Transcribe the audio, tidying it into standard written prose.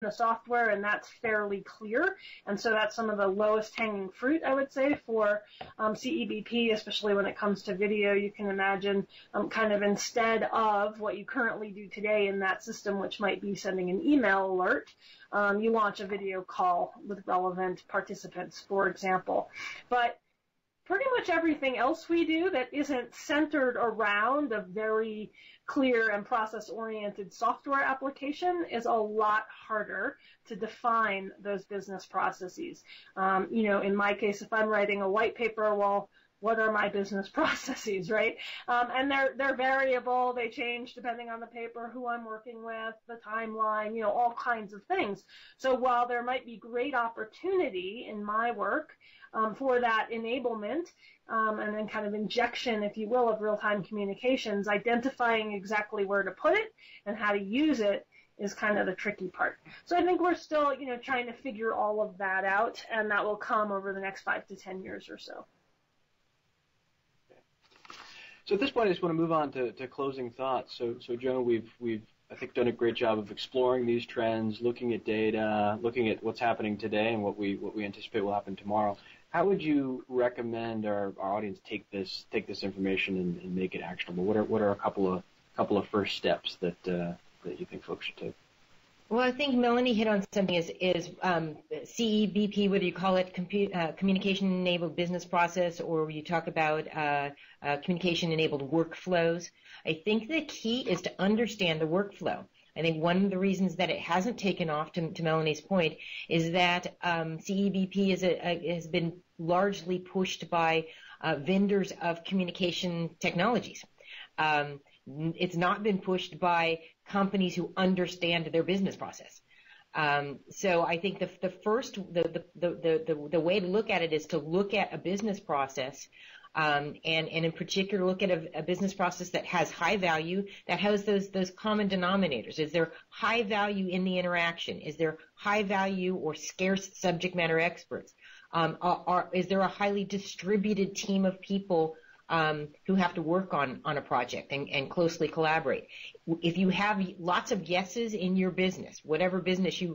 the software, and that's fairly clear. And so that's some of the lowest hanging fruit, I would say, for CEBP, especially when it comes to video. You can imagine kind of instead of what you currently do today in that system, which might be sending an email alert, you launch a video call with relevant participants, for example. But pretty much everything else we do that isn't centered around a very clear and process-oriented software application is a lot harder to define those business processes. In my case, if I'm writing a white paper, well, what are my business processes, right? And they're variable. They change depending on the paper, who I'm working with, the timeline, all kinds of things. So while there might be great opportunity in my work for that enablement and then kind of injection, if you will, of real-time communications, identifying exactly where to put it and how to use it is kind of the tricky part. So I think we're still, trying to figure all of that out, and that will come over the next 5 to 10 years or so. So at this point, I just want to move on to closing thoughts. So Joan, we've I think done a great job of exploring these trends, looking at data, looking at what's happening today and what we anticipate will happen tomorrow. How would you recommend our audience take this information and make it actionable? What are a couple of first steps that you think folks should take? Well, I think Melanie hit on something is CEBP, whether you call it communication-enabled business process or you talk about communication-enabled workflows. I think the key is to understand the workflow. I think one of the reasons that it hasn't taken off, to Melanie's point, is that CEBP has been largely pushed by vendors of communication technologies. It's not been pushed by companies who understand their business process. So I think the way to look at it is to look at a business process, and in particular look at a business process that has high value, that has those common denominators. Is there high value in the interaction? Is there high value or scarce subject matter experts? Is there a highly distributed team of people who have to work on a project and closely collaborate? If you have lots of yeses in your business, whatever business you